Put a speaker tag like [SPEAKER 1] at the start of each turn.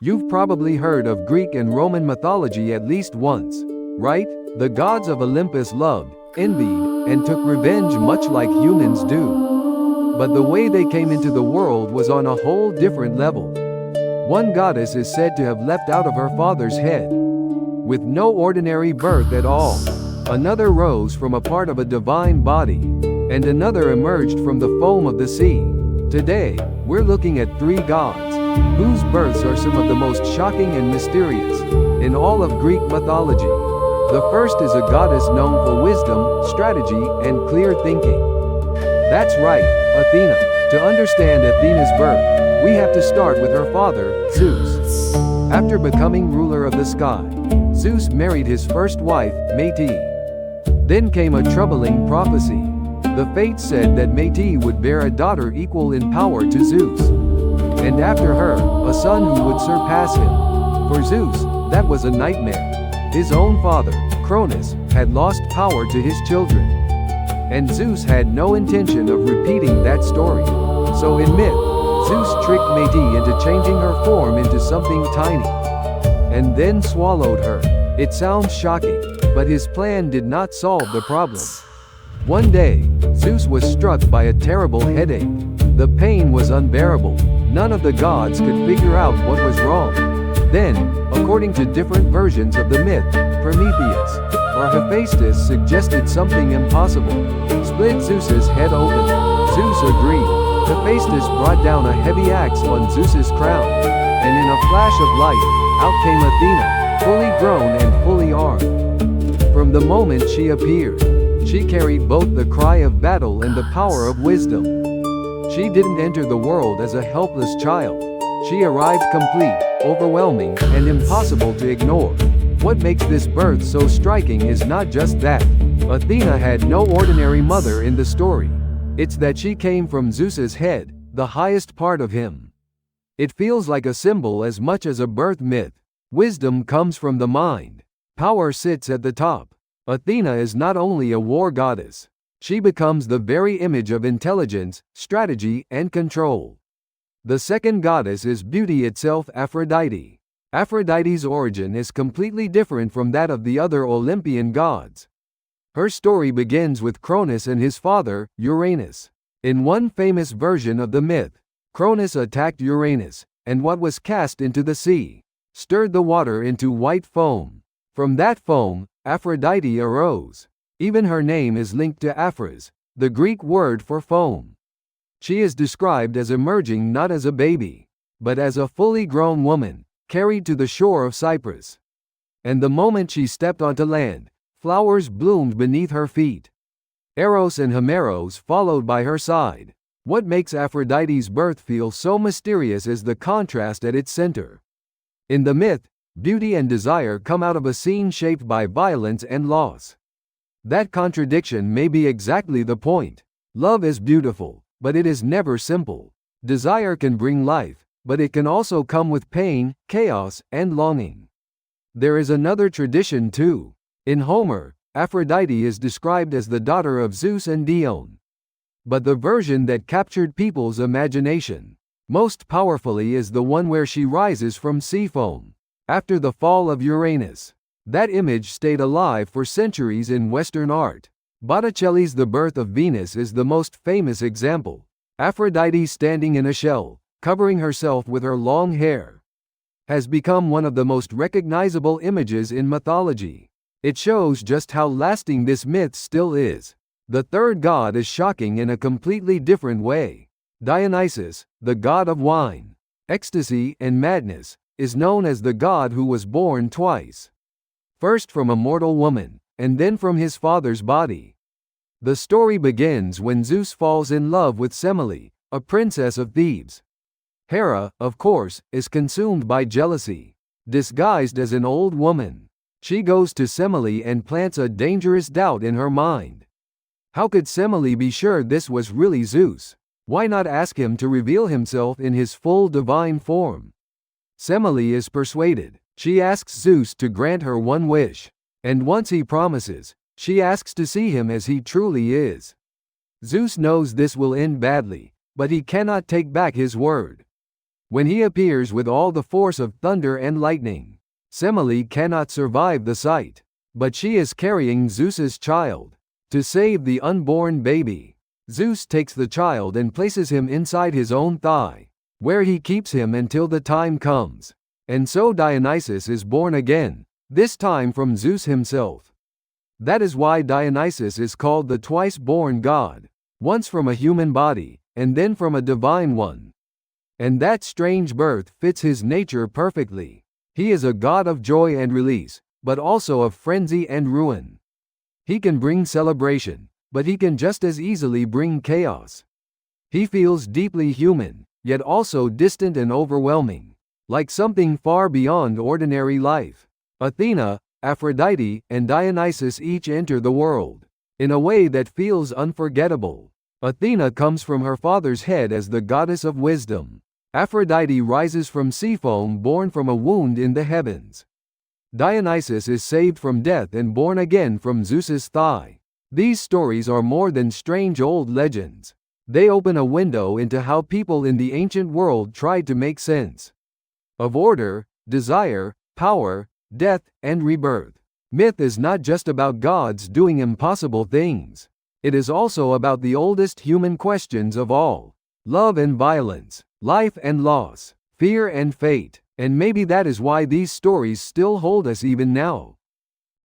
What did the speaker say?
[SPEAKER 1] You've probably heard of Greek and Roman mythology at least once, right? The gods of Olympus loved, envied, and took revenge much like humans do. But the way they came into the world was on a whole different level. One goddess is said to have leapt out of her father's head, with no ordinary birth at all. Another rose from a part of a divine body, and another emerged from the foam of the sea. Today, we're looking at three gods, whose births are some of the most shocking and mysterious in all of Greek mythology. The first is a goddess known for wisdom, strategy, and clear thinking. That's right, Athena. To understand Athena's birth, we have to start with her father, Zeus. After becoming ruler of the sky, Zeus married his first wife, Metis. Then came a troubling prophecy. The fates said that Metis would bear a daughter equal in power to Zeus, and after her, a son who would surpass him. For Zeus, that was a nightmare. His own father, Cronus, had lost power to his children, and Zeus had no intention of repeating that story. So in myth, Zeus tricked Metis into changing her form into something tiny, and then swallowed her. It sounds shocking, but his plan did not solve the problem. One day, Zeus was struck by a terrible headache. The pain was unbearable. None of the gods could figure out what was wrong. Then, according to different versions of the myth, Prometheus or Hephaestus suggested something impossible. Split Zeus's head open. Zeus agreed. Hephaestus brought down a heavy axe on Zeus's crown, and in a flash of light, out came Athena, fully grown and fully armed. From the moment she appeared, she carried both the cry of battle and the power of wisdom. She didn't enter the world as a helpless child. She arrived complete, overwhelming, and impossible to ignore. What makes this birth so striking is not just that Athena had no ordinary mother in the story. It's that she came from Zeus's head, the highest part of him. It feels like a symbol as much as a birth myth. Wisdom comes from the mind. Power sits at the top. Athena is not only a war goddess. She becomes the very image of intelligence, strategy, and control. The second goddess is beauty itself, Aphrodite. Aphrodite's origin is completely different from that of the other Olympian gods. Her story begins with Cronus and his father, Uranus. In one famous version of the myth, Cronus attacked Uranus, and what was cast into the sea stirred the water into white foam. From that foam, Aphrodite arose. Even her name is linked to Aphros, the Greek word for foam. She is described as emerging not as a baby, but as a fully grown woman, carried to the shore of Cyprus. And the moment she stepped onto land, flowers bloomed beneath her feet. Eros and Homeros followed by her side. What makes Aphrodite's birth feel so mysterious is the contrast at its center. In the myth, beauty and desire come out of a scene shaped by violence and loss. That contradiction may be exactly the point. Love is beautiful, but it is never simple. Desire can bring life, but it can also come with pain, chaos, and longing. There is another tradition too. In Homer, Aphrodite is described as the daughter of Zeus and Dione. But the version that captured people's imagination most powerfully is the one where she rises from sea foam after the fall of Uranus. That image stayed alive for centuries in Western art. Botticelli's The Birth of Venus is the most famous example. Aphrodite standing in a shell, covering herself with her long hair, has become one of the most recognizable images in mythology. It shows just how lasting this myth still is. The third god is shocking in a completely different way. Dionysus, the god of wine, ecstasy, and madness, is known as the god who was born twice. First from a mortal woman, and then from his father's body. The story begins when Zeus falls in love with Semele, a princess of Thebes. Hera, of course, is consumed by jealousy. Disguised as an old woman, she goes to Semele and plants a dangerous doubt in her mind. How could Semele be sure this was really Zeus? Why not ask him to reveal himself in his full divine form? Semele is persuaded. She asks Zeus to grant her one wish, and once he promises, she asks to see him as he truly is. Zeus knows this will end badly, but he cannot take back his word. when he appears with all the force of thunder and lightning. Semele cannot survive the sight, but she is carrying Zeus's child. To save the unborn baby, Zeus takes the child and places him inside his own thigh, where he keeps him until the time comes. And so Dionysus is born again, this time from Zeus himself. That is why Dionysus is called the twice-born god, once from a human body, and then from a divine one. And that strange birth fits his nature perfectly. He is a god of joy and release, but also of frenzy and ruin. He can bring celebration, but he can just as easily bring chaos. He feels deeply human, yet also distant and overwhelming, like something far beyond ordinary life. Athena, Aphrodite, and Dionysus each enter the world in a way that feels unforgettable. Athena comes from her father's head as the goddess of wisdom. Aphrodite rises from sea foam born from a wound in the heavens. Dionysus is saved from death and born again from Zeus's thigh. These stories are more than strange old legends. They open a window into how people in the ancient world tried to make sense of order, desire, power, death, and rebirth. Myth is not just about gods doing impossible things. It is also about the oldest human questions of all: love and violence, life and loss, fear and fate. And maybe that is why these stories still hold us even now.